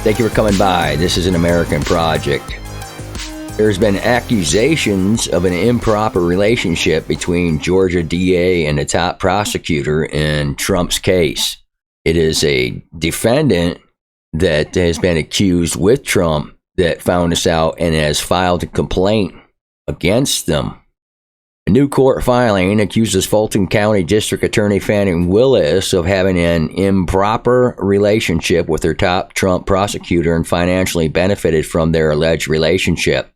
Thank you for coming by. This is an American project. There's been accusations of an improper relationship between Georgia DA and the top prosecutor in Trump's case. It is a defendant that has been accused with Trump that found this out and has filed a complaint against them. A new court filing accuses Fulton County District Attorney Fani Willis of having an improper relationship with her top Trump prosecutor and financially benefited from their alleged relationship.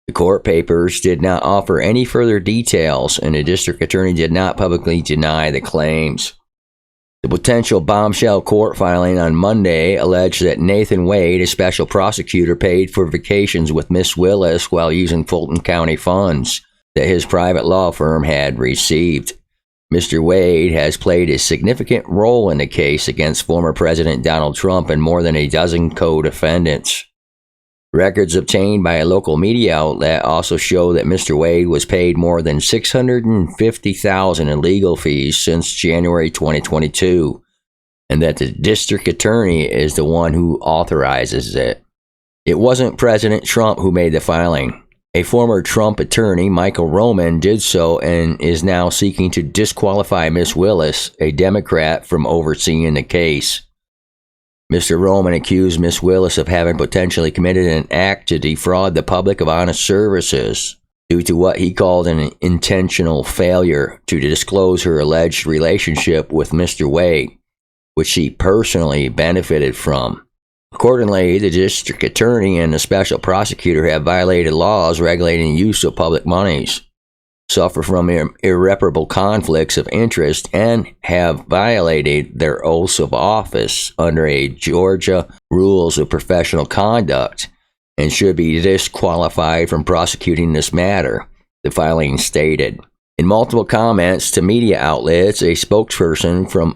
The court papers did not offer any further details, and the district attorney did not publicly deny the claims. The potential bombshell court filing on Monday alleged that Nathan Wade, a special prosecutor, paid for vacations with Miss Willis while using Fulton County funds that his private law firm had received. Mr. Wade has played a significant role in the case against former President Donald Trump and more than a dozen co-defendants. Records obtained by a local media outlet also show that Mr. Wade was paid more than $650,000 in legal fees since January 2022, and that the district attorney is the one who authorizes it. It wasn't President Trump who made the filing. A former Trump attorney, Michael Roman, did so and is now seeking to disqualify Miss Willis, a Democrat, from overseeing the case. Mr. Roman accused Miss Willis of having potentially committed an act to defraud the public of honest services due to what he called an intentional failure to disclose her alleged relationship with Mr. Wade, which she personally benefited from. Accordingly, the district attorney and the special prosecutor have violated laws regulating the use of public monies, suffer from irreparable conflicts of interest, and have violated their oaths of office under a Georgia Rules of Professional Conduct and should be disqualified from prosecuting this matter, the filing stated. In multiple comments to media outlets, a spokesperson for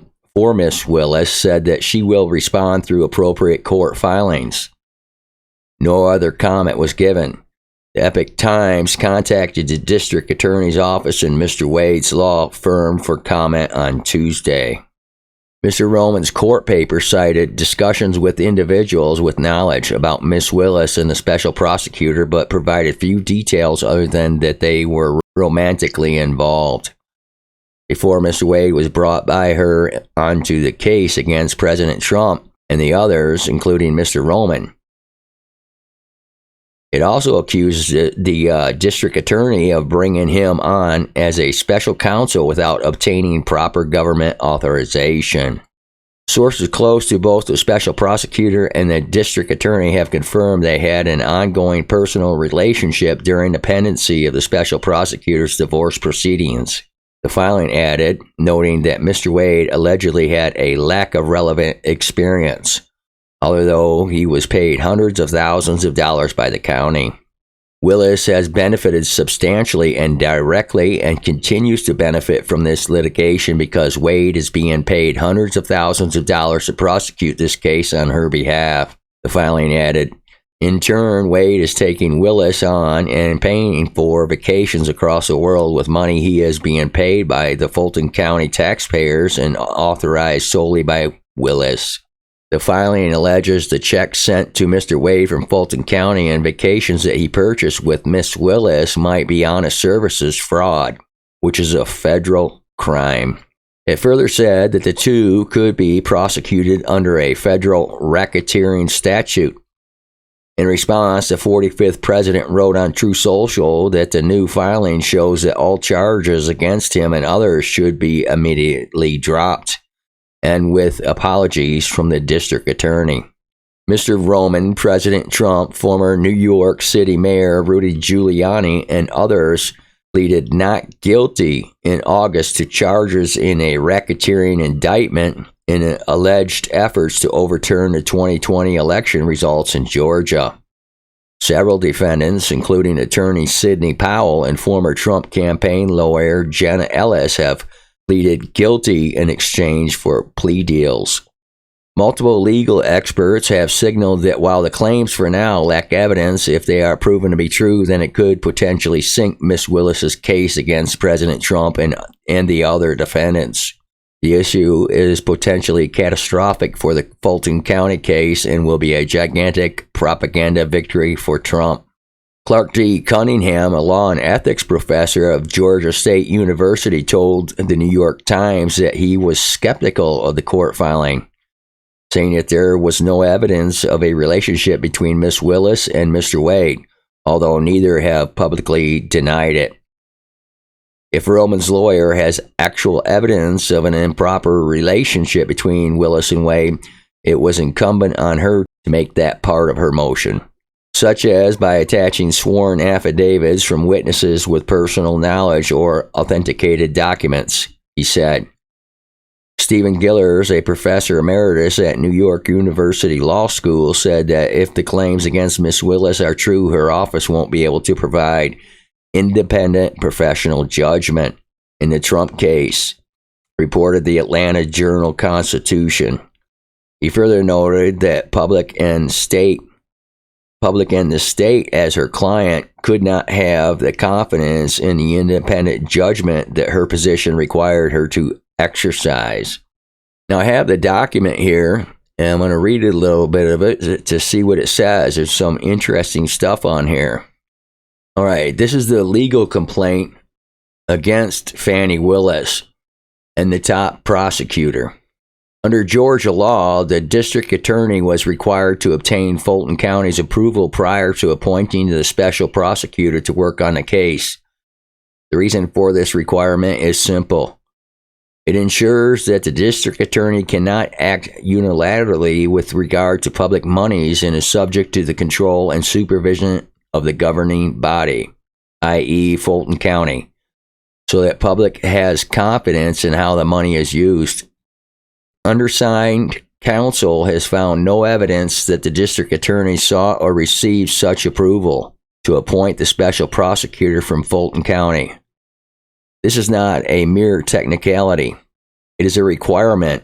Miss Willis said that she will respond through appropriate court filings. No other comment was given. The Epoch Times contacted the district attorney's office and Mr. Wade's law firm for comment on Tuesday. Mr. Roman's court paper cited discussions with individuals with knowledge about Miss Willis and the special prosecutor, but provided few details other than that they were romantically involved. Before Mr. Wade was brought by her onto the case against President Trump and the others, including Mr. Roman. It also accuses the district attorney of bringing him on as a special counsel without obtaining proper government authorization. Sources close to both the special prosecutor and the district attorney have confirmed they had an ongoing personal relationship during the pendency of the special prosecutor's divorce proceedings. The filing added, noting that Mr. Wade allegedly had a lack of relevant experience, although he was paid hundreds of thousands of dollars by the county. Willis has benefited substantially and directly and continues to benefit from this litigation because Wade is being paid hundreds of thousands of dollars to prosecute this case on her behalf, the filing added. In turn, Wade is taking Willis on and paying for vacations across the world with money he is being paid by the Fulton County taxpayers and authorized solely by Willis. The filing alleges the check sent to Mr. Wade from Fulton County and vacations that he purchased with Miss Willis might be honest services fraud, which is a federal crime. It further said that the two could be prosecuted under a federal racketeering statute. In response, the 45th president wrote on True Social that the new filing shows that all charges against him and others should be immediately dropped, and with apologies from the district attorney. Mr. Roman, President Trump, former New York City Mayor Rudy Giuliani, and others pleaded not guilty in August to charges in a racketeering indictment in alleged efforts to overturn the 2020 election results in Georgia. Several defendants, including attorney Sidney Powell and former Trump campaign lawyer Jenna Ellis, have pleaded guilty in exchange for plea deals. Multiple legal experts have signaled that while the claims for now lack evidence, if they are proven to be true, then it could potentially sink Miss Willis's case against President Trump and the other defendants. The issue is potentially catastrophic for the Fulton County case and will be a gigantic propaganda victory for Trump. Clark D. Cunningham, a law and ethics professor of Georgia State University, told the New York Times that he was skeptical of the court filing, saying that there was no evidence of a relationship between Miss Willis and Mr. Wade, although neither have publicly denied it. If Roman's lawyer has actual evidence of an improper relationship between Willis and Wade, it was incumbent on her to make that part of her motion, such as by attaching sworn affidavits from witnesses with personal knowledge or authenticated documents, he said. Stephen Gillers, a professor emeritus at New York University Law School, said that if the claims against Miss Willis are true, her office won't be able to provide independent professional judgment in the Trump case, reported the Atlanta Journal-Constitution. He further noted that public and the state as her client could not have the confidence in the independent judgment that her position required her to exercise. Now, I have the document here, and I'm going to read a little bit of it to see what it says. There's some interesting stuff on here. All right, this is the legal complaint against Fani Willis and the top prosecutor. Under Georgia law, the district attorney was required to obtain Fulton County's approval prior to appointing the special prosecutor to work on the case. The reason for this requirement is simple. It ensures that the district attorney cannot act unilaterally with regard to public monies and is subject to the control and supervision of the governing body, i.e. Fulton County, so that public has confidence in how the money is used. Undersigned counsel has found no evidence that the district attorney sought or received such approval to appoint the special prosecutor from Fulton County. This is not a mere technicality. It is a requirement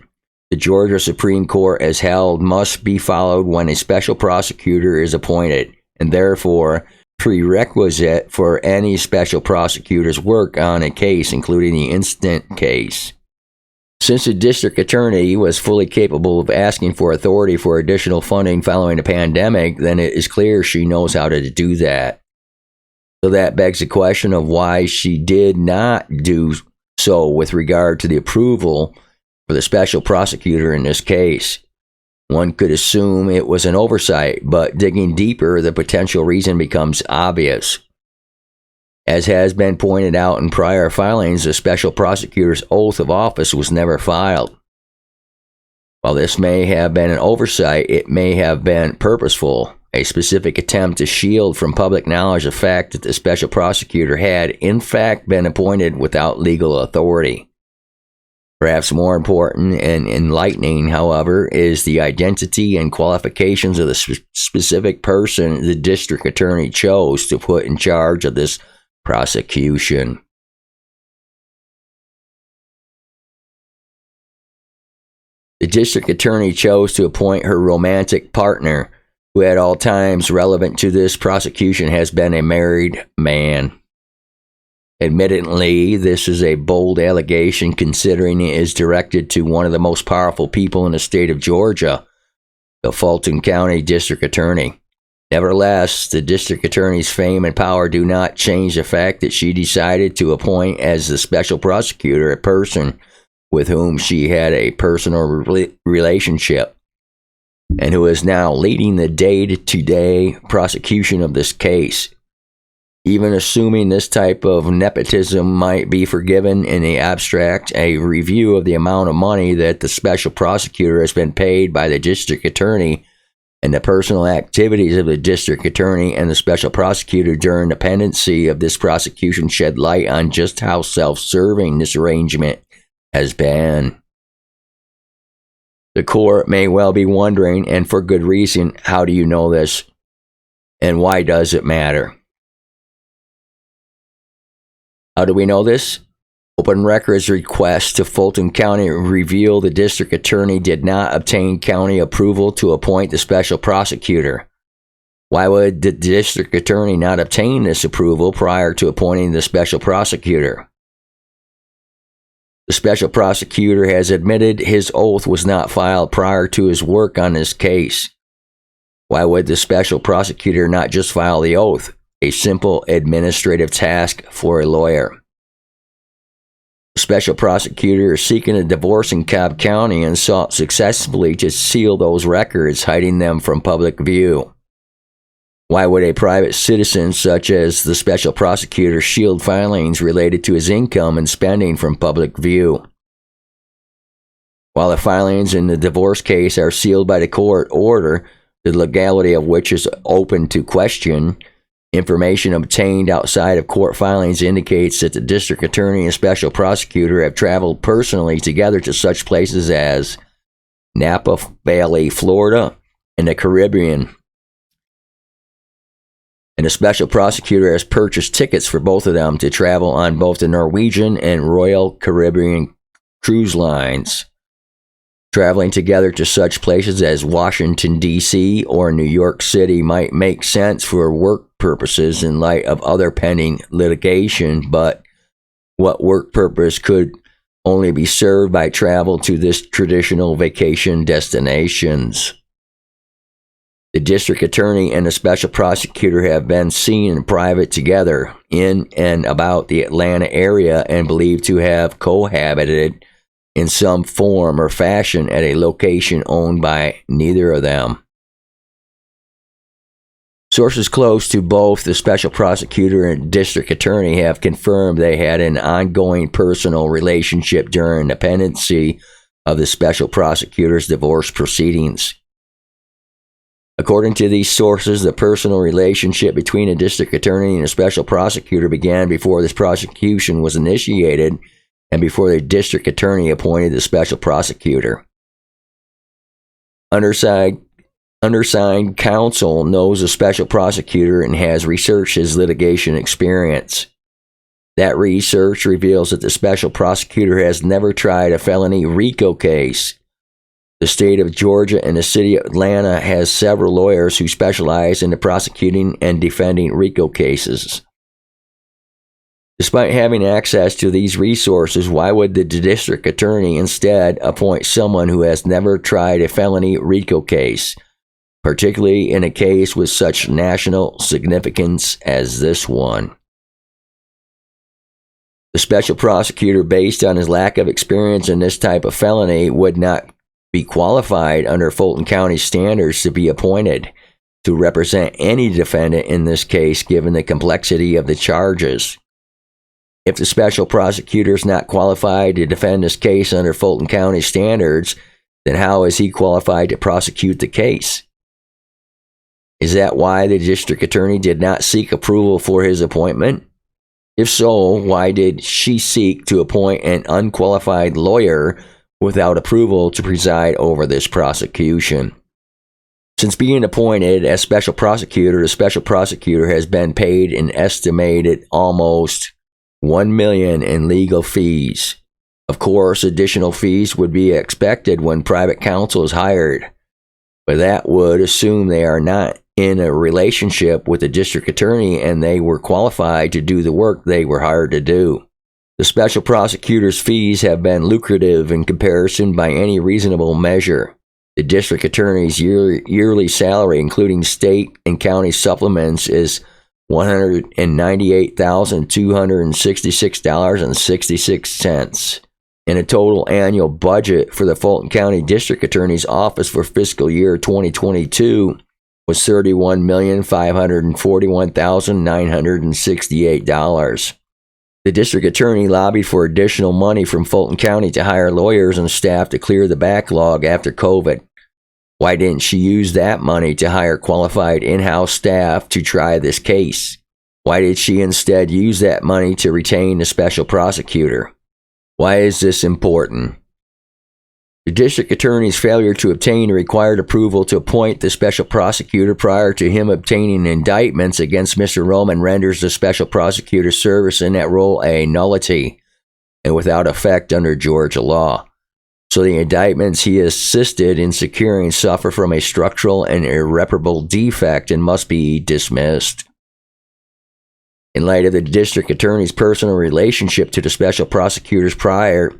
the Georgia Supreme Court has held must be followed when a special prosecutor is appointed, and therefore prerequisite for any special prosecutor's work on a case, including the instant case. Since the district attorney was fully capable of asking for authority for additional funding following the pandemic, then it is clear she knows how to do that. So that begs the question of why she did not do so with regard to the approval for the special prosecutor in this case. One could assume it was an oversight, but digging deeper, the potential reason becomes obvious. As has been pointed out in prior filings, the special prosecutor's oath of office was never filed. While this may have been an oversight, it may have been purposeful, a specific attempt to shield from public knowledge the fact that the special prosecutor had, in fact, been appointed without legal authority. Perhaps more important and enlightening, however, is the identity and qualifications of the specific person the district attorney chose to put in charge of this prosecution. The district attorney chose to appoint her romantic partner, who at all times relevant to this prosecution has been a married man. Admittedly, this is a bold allegation considering it is directed to one of the most powerful people in the state of Georgia, the Fulton County District Attorney. Nevertheless, the district attorney's fame and power do not change the fact that she decided to appoint as the special prosecutor a person with whom she had a personal relationship and who is now leading the day-to-day prosecution of this case. Even assuming this type of nepotism might be forgiven in the abstract, a review of the amount of money that the special prosecutor has been paid by the district attorney and the personal activities of the district attorney and the special prosecutor during the pendency of this prosecution shed light on just how self-serving this arrangement has been. The court may well be wondering, and for good reason, how do you know this? And why does it matter? How do we know this? Open records requests to Fulton County reveal the district attorney did not obtain county approval to appoint the special prosecutor. Why would the district attorney not obtain this approval prior to appointing the special prosecutor? The special prosecutor has admitted his oath was not filed prior to his work on this case. Why would the special prosecutor not just file the oath? A simple administrative task for a lawyer. The special prosecutor is seeking a divorce in Cobb County and sought successfully to seal those records, hiding them from public view. Why would a private citizen such as the special prosecutor shield filings related to his income and spending from public view? While the filings in the divorce case are sealed by the court order, the legality of which is open to question, information obtained outside of court filings indicates that the district attorney and special prosecutor have traveled personally together to such places as Napa Valley, Florida, and the Caribbean. And the special prosecutor has purchased tickets for both of them to travel on both the Norwegian and Royal Caribbean cruise lines. Traveling together to such places as Washington, D.C. or New York City might make sense for work purposes in light of other pending litigation, but what work purpose could only be served by travel to this traditional vacation destinations? The district attorney and the special prosecutor have been seen in private together in and about the Atlanta area and believed to have cohabited in some form or fashion at a location owned by neither of them. Sources close to both the special prosecutor and district attorney have confirmed they had an ongoing personal relationship during the pendency of the special prosecutor's divorce proceedings. According to these sources, the personal relationship between the district attorney and the special prosecutor began before this prosecution was initiated and before the district attorney appointed the special prosecutor. Undersigned counsel knows the special prosecutor and has researched his litigation experience. That research reveals that the special prosecutor has never tried a felony RICO case. The state of Georgia and the city of Atlanta has several lawyers who specialize in the prosecuting and defending RICO cases. Despite having access to these resources, why would the district attorney instead appoint someone who has never tried a felony RICO case, particularly in a case with such national significance as this one? The special prosecutor, based on his lack of experience in this type of felony, would not be qualified under Fulton County standards to be appointed to represent any defendant in this case, given the complexity of the charges. If the special prosecutor is not qualified to defend this case under Fulton County standards, then how is he qualified to prosecute the case? Is that why the district attorney did not seek approval for his appointment? If so, why did she seek to appoint an unqualified lawyer without approval to preside over this prosecution? Since being appointed as special prosecutor, the special prosecutor has been paid an estimated almost $1 million in legal fees. Of course, additional fees would be expected when private counsel is hired, but that would assume they are not in a relationship with the district attorney and they were qualified to do the work they were hired to do. The special prosecutor's fees have been lucrative in comparison by any reasonable measure. The district attorney's yearly salary, including state and county supplements, is $198,266.66, and a total annual budget for the Fulton County District Attorney's Office for fiscal year 2022 was $31,541,968. The district attorney lobbied for additional money from Fulton County to hire lawyers and staff to clear the backlog after COVID. Why didn't she use that money to hire qualified in-house staff to try this case? Why did she instead use that money to retain the special prosecutor? Why is this important? The district attorney's failure to obtain the required approval to appoint the special prosecutor prior to him obtaining indictments against Mr. Roman renders the special prosecutor's service in that role a nullity and without effect under Georgia law. So the indictments he assisted in securing suffer from a structural and irreparable defect and must be dismissed. In light of the district attorney's personal relationship to the special prosecutors prior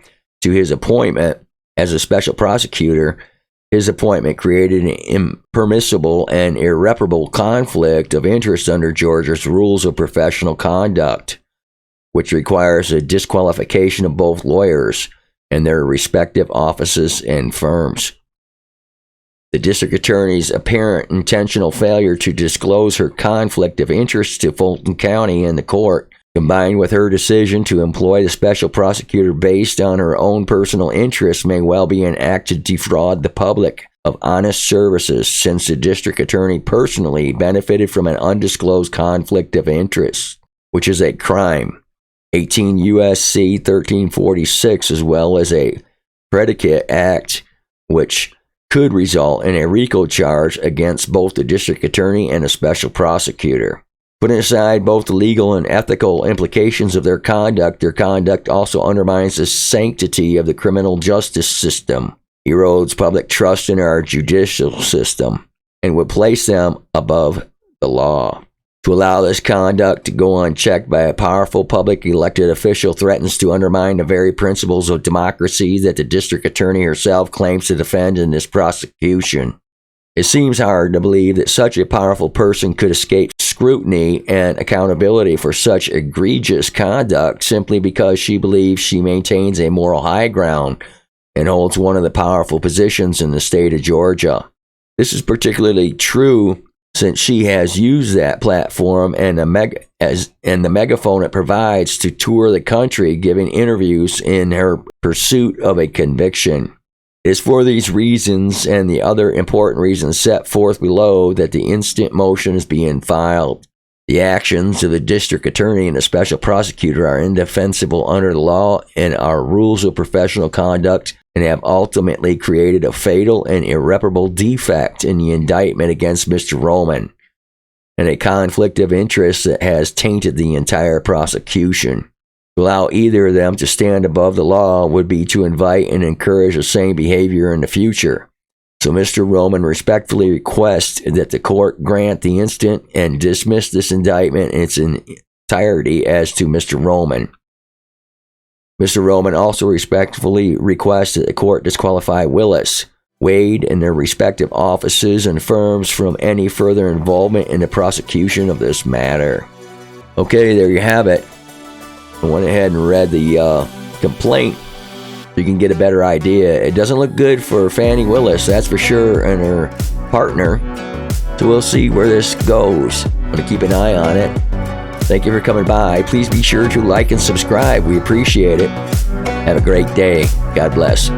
to his appointment as a special prosecutor, his appointment created an impermissible and irreparable conflict of interest under Georgia's rules of professional conduct, which requires a disqualification of both lawyers and their respective offices and firms. The district attorney's apparent intentional failure to disclose her conflict of interest to Fulton County and the court, combined with her decision to employ the special prosecutor based on her own personal interests, may well be an act to defraud the public of honest services, since the district attorney personally benefited from an undisclosed conflict of interest, which is a crime. 18 U.S.C. 1346, as well as a predicate act, which could result in a RICO charge against both the district attorney and a special prosecutor. Putting aside both the legal and ethical implications of their conduct also undermines the sanctity of the criminal justice system, erodes public trust in our judicial system, and would place them above the law. To allow this conduct to go unchecked by a powerful public elected official threatens to undermine the very principles of democracy that the district attorney herself claims to defend in this prosecution. It seems hard to believe that such a powerful person could escape scrutiny and accountability for such egregious conduct simply because she believes she maintains a moral high ground and holds one of the powerful positions in the state of Georgia. This is particularly true since she has used that platform and the megaphone it provides to tour the country giving interviews in her pursuit of a conviction. It is for these reasons and the other important reasons set forth below that the instant motion is being filed. The actions of the district attorney and the special prosecutor are indefensible under the law and our rules of professional conduct, and have ultimately created a fatal and irreparable defect in the indictment against Mr. Roman, and a conflict of interest that has tainted the entire prosecution. To allow either of them to stand above the law would be to invite and encourage the same behavior in the future. So Mr. Roman respectfully requests that the court grant the instant and dismiss this indictment in its entirety as to Mr. Roman. Mr. Roman also respectfully requests that the court disqualify Willis, Wade, and their respective offices and firms from any further involvement in the prosecution of this matter. Okay, there you have it. I went ahead and read the complaint so you can get a better idea. It doesn't look good for Fani Willis, that's for sure, and her partner. So we'll see where this goes. I'm going to keep an eye on it. Thank you for coming by. Please be sure to like and subscribe. We appreciate it. Have a great day. God bless.